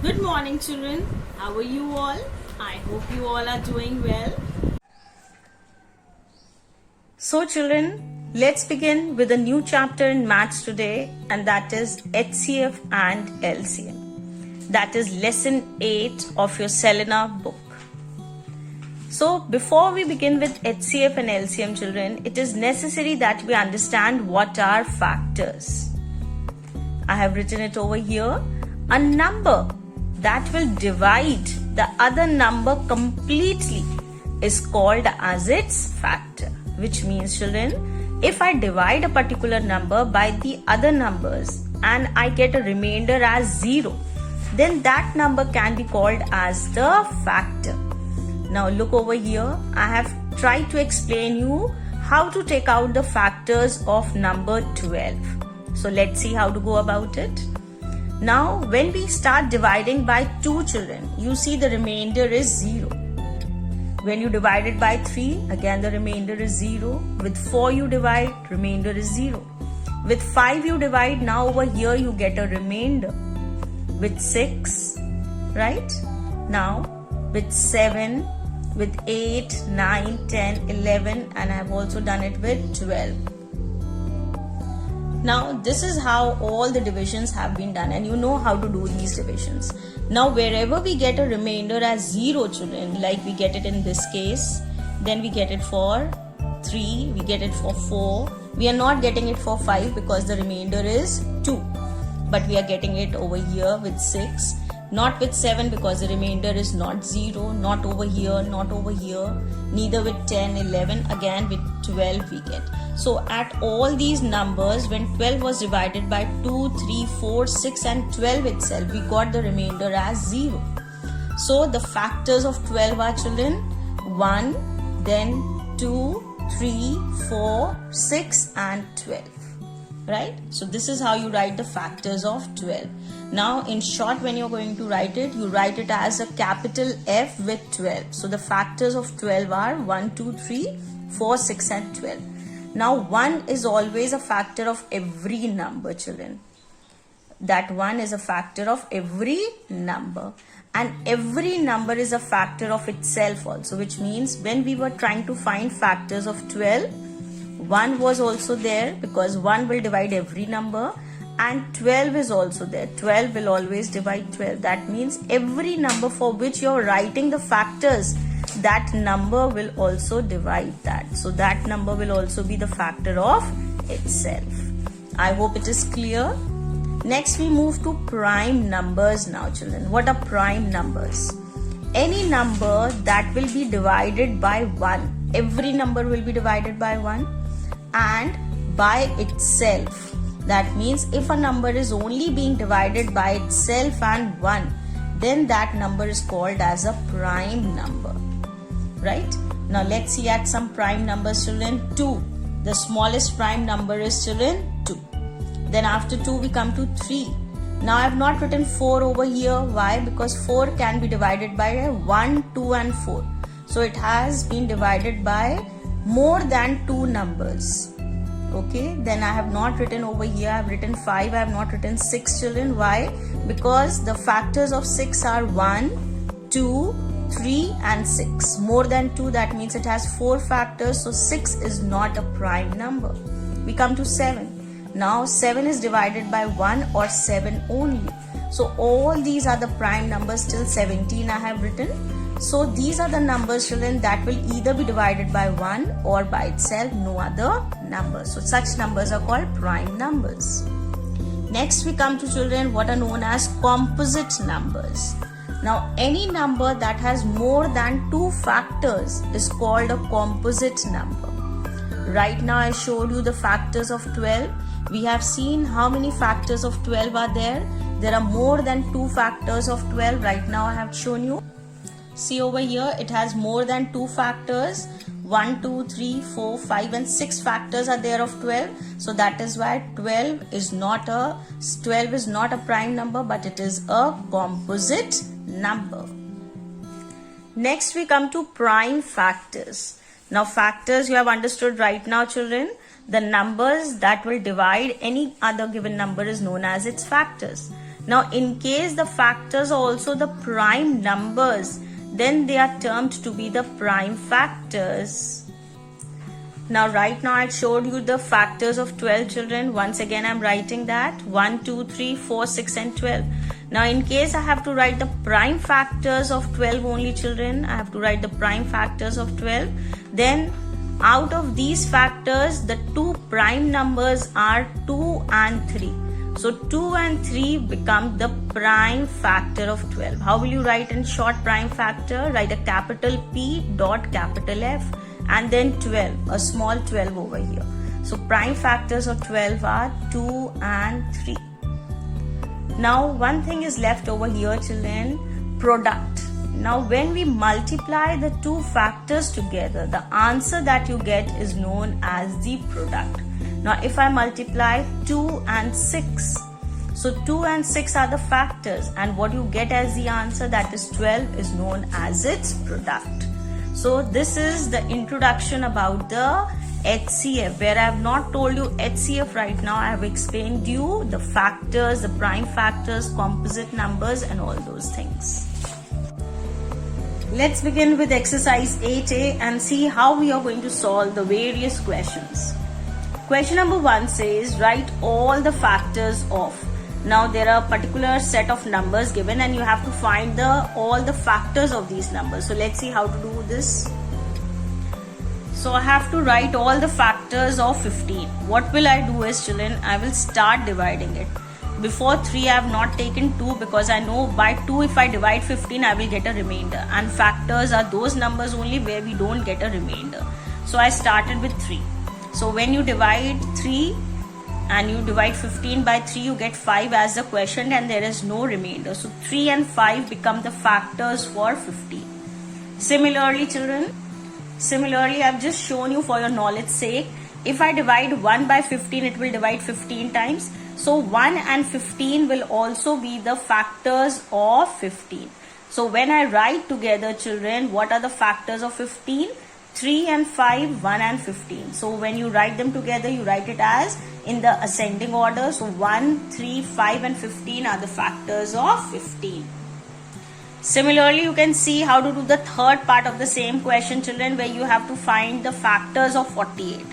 Good morning, children. How are you all? I hope you all are doing well. So children, let's begin with a new chapter in maths today, and that is HCF and LCM. That is lesson 8 of your Selena book. So before we begin with HCF and LCM, children, it is necessary that we understand what are factors. I have written it over here. A number that will divide the other number completely is called as its factor, which means, children, if I divide a particular number by the other numbers and I get a remainder as 0, then that number can be called as the factor. Now look over here. I have tried to explain you how to take out the factors of number 12. So let's see how to go about it. Now when we start dividing by 2, children, you see the remainder is 0. When you divide it by 3, again the remainder is 0. With 4 you divide, remainder is 0. With 5 you divide, now over here you get a remainder. With 6, right? Now with 7, with 8, 9, 10, 11, and I have also done it with 12. Now this is how all the divisions have been done, and you know how to do these divisions. Now wherever we get a remainder as 0, children, like we get it in this case, then we get it for 3, we get it for 4. We are not getting it for 5 because the remainder is 2. But we are getting it over here with 6. Not with 7 because the remainder is not 0. Not over here, not over here. Neither with 10, 11. Again with 12 we get. So at all these numbers, when 12 was divided by 2, 3, 4, 6 and 12 itself, we got the remainder as 0. So the factors of 12 are, children, 1, then 2, 3, 4, 6 and 12. Right? So this is how you write the factors of 12. Now in short, when you're going to write it, you write it as a capital F with 12. So the factors of 12 are 1, 2, 3, 4, 6 and 12. Now 1 is always a factor of every number, children. That 1 is a factor of every number. And every number is a factor of itself also, which means when we were trying to find factors of 12, 1 was also there because 1 will divide every number, and 12 is also there. 12 will always divide 12. That means every number for which you're writing the factors, that number will also divide that. So that number will also be the factor of itself. I hope it is clear. Next we move to prime numbers now, children. What are prime numbers? Any number that will be divided by 1. Every number will be divided by 1 and by itself. That means if a number is only being divided by itself and 1, then that number is called as a prime number. Right? Now let's see at some prime numbers, children. 2. The smallest prime number is, children, 2. Then after 2 we come to 3. Now I have not written 4 over here. Why? Because 4 can be divided by 1, 2 and 4. So it has been divided by more than 2 numbers. Okay, then I have not written over here. I have written 5. I have not written 6, children. Why? Because the factors of 6 are 1, 2, 3 and 6. More than 2, that means it has 4 factors. So 6 is not a prime number. We come to 7. Now 7 is divided by 1 or 7 only. So all these are the prime numbers till 17 I have written. So these are the numbers, children, that will either be divided by 1 or by itself, no other number. So such numbers are called prime numbers. Next we come to, children, what are known as composite numbers. Now any number that has more than 2 factors is called a composite number. Right now I showed you the factors of 12. We have seen how many factors of 12 are there. There are more than 2 factors of 12. Right now I have shown you. See over here, it has more than 2 factors. 1, 2, 3, 4, 5 and 6 factors are there of 12. So that is why 12 is not a prime number, but it is a composite number. Next we come to prime factors. Now factors you have understood right now, children. The numbers that will divide any other given number is known as its factors. Now in case the factors are also the prime numbers, then they are termed to be the prime factors. Now right now I showed you the factors of 12 children. Once again I'm writing that 1, 2, 3, 4, 6 and 12. Now in case I have to write the prime factors of 12 only children, I have to write the prime factors of 12. Then out of these factors, the two prime numbers are 2 and 3. So 2 and 3 become the prime factor of 12. How will you write in short prime factor? Write a capital P dot capital F and then 12, a small 12 over here. So prime factors of 12 are 2 and 3. Now one thing is left over here children, product. Now when we multiply the two factors together, the answer that you get is known as the product. Now if I multiply 2 and 6, so 2 and 6 are the factors and what you get as the answer, that is 12, is known as its product. So this is the introduction about the HCF, where I have not told you HCF right now. I have explained you the factors, the prime factors, composite numbers and all those things. Let's begin with exercise 8A and see how we are going to solve the various questions. Question number 1 says write all the factors of. Now there are a particular set of numbers given and you have to find all the factors of these numbers. So let's see how to do this. So I have to write all the factors of 15. What will I do is children, I will start dividing it. Before 3 I have not taken 2 because I know by 2 if I divide 15 I will get a remainder, and factors are those numbers only where we don't get a remainder. So I started with 3. So when you divide 3 and you divide 15 by 3, you get 5 as the quotient and there is no remainder. So 3 and 5 become the factors for 15. Similarly children, I've just shown you for your knowledge sake, if I divide 1 by 15, it will divide 15 times. So 1 and 15 will also be the factors of 15. So when I write together children, what are the factors of 15? 3 and 5, 1 and 15. So when you write them together, you write it as in the ascending order. So 1, 3, 5 and 15 are the factors of 15. Similarly, you can see how to do the third part of the same question children, where you have to find the factors of 48.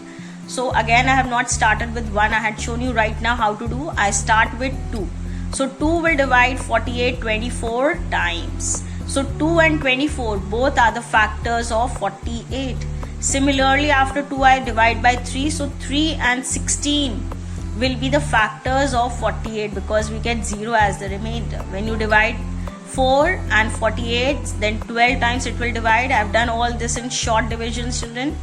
So again I have not started with 1, I had shown you right now how to do. I start with 2. So 2 will divide 48 24 times. So 2 and 24 both are the factors of 48. Similarly, after 2 I divide by 3. So 3 and 16 will be the factors of 48 because we get 0 as the remainder. When you divide 4 and 48, then 12 times it will divide. I have done all this in short divisions children.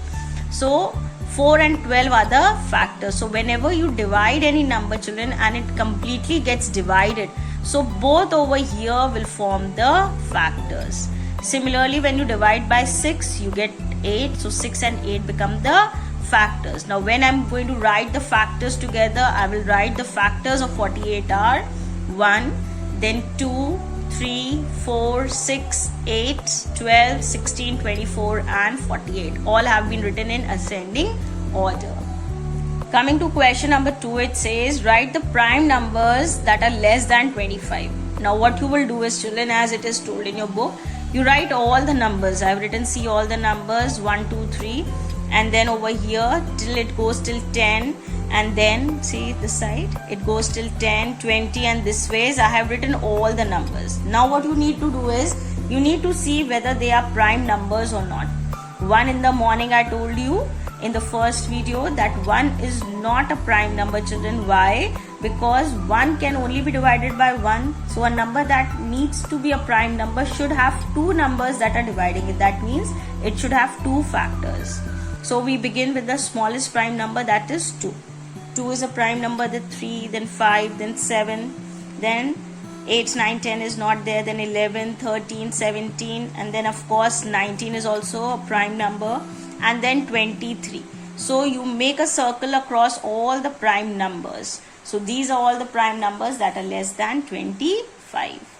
So 4 and 12 are the factors. So whenever you divide any number children and it completely gets divided, so both over here will form the factors. Similarly, when you divide by 6, you get 8. So 6 and 8 become the factors. Now when I'm going to write the factors together, I will write the factors of 48 are 1, then 2, 3, 4, 6, 8, 12, 16, 24 and 48. All have been written in ascending order. Coming to question number 2, it says write the prime numbers that are less than 25. Now what you will do is children, as it is told in your book, you write all the numbers. I have written see all the numbers 1, 2, 3 and then over here till it goes till 10, and then see this side it goes till 10, 20 and this ways I have written all the numbers. Now what you need to do is you need to see whether they are prime numbers or not. 1 in the morning I told you in the first video that 1 is not a prime number children. Why? Because 1 can only be divided by 1. So a number that needs to be a prime number should have 2 numbers that are dividing it. That means it should have 2 factors. So we begin with the smallest prime number, that is 2. 2 is a prime number, then 3, then 5, then 7, then 8, 9, 10 is not there, then 11, 13, 17 and then of course 19 is also a prime number, and then 23. So you make a circle across all the prime numbers. So these are all the prime numbers that are less than 25.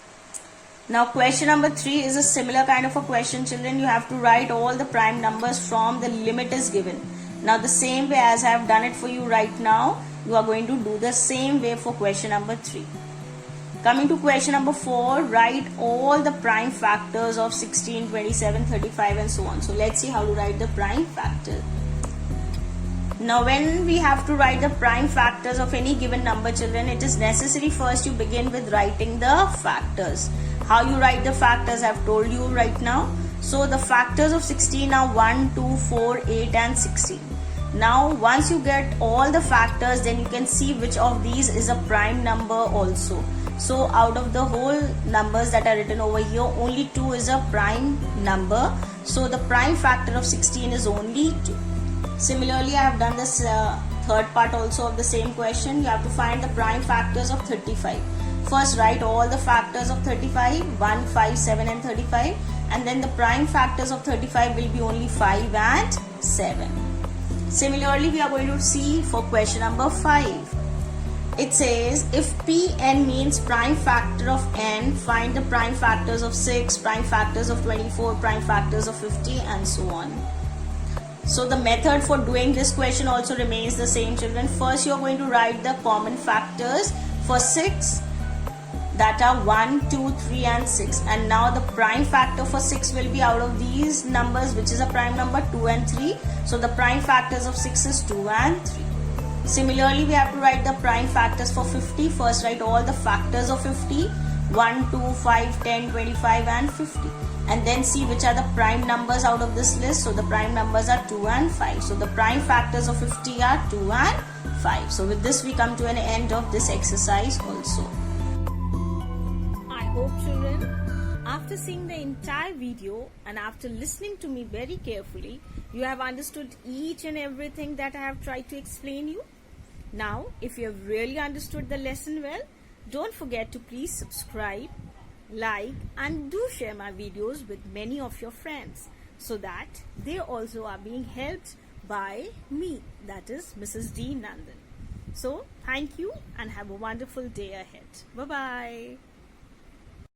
Now question number 3 is a similar kind of a question children. You have to write all the prime numbers from the limit is given. Now the same way as I have done it for you right now, you are going to do the same way for question number 3. Coming to question number 4, write all the prime factors of 16, 27, 35 and so on. So let's see how to write the prime factor. Now when we have to write the prime factors of any given number, children, it is necessary first you begin with writing the factors. How you write the factors I have told you right now. So the factors of 16 are 1, 2, 4, 8 and 16. Now once you get all the factors, then you can see which of these is a prime number also. So out of the whole numbers that are written over here, only 2 is a prime number. So the prime factor of 16 is only 2. Similarly, I have done this third part also of the same question. You have to find the prime factors of 35. First write all the factors of 35, 1, 5, 7 and 35. And then the prime factors of 35 will be only 5 and 7. Similarly, we are going to see for question number 5. It says, if Pn means prime factor of n, find the prime factors of 6, prime factors of 24, prime factors of 50 and so on. So the method for doing this question also remains the same, children. First you are going to write the common factors for 6, that are 1, 2, 3 and 6. And now the prime factor for 6 will be out of these numbers, which is a prime number, 2 and 3. So the prime factors of 6 is 2 and 3. Similarly, we have to write the prime factors for 50. First write all the factors of 50, 1, 2, 5, 10, 25 and 50. And then see which are the prime numbers out of this list. So the prime numbers are 2 and 5. So the prime factors of 50 are 2 and 5. So with this we come to an end of this exercise also. I hope, children, after seeing the entire video and after listening to me very carefully, you have understood each and everything that I have tried to explain you. Now, if you have really understood the lesson well, don't forget to please subscribe, like and do share my videos with many of your friends so that they also are being helped by me, that is Mrs. D. Nandan. So, thank you and have a wonderful day ahead. Bye-bye.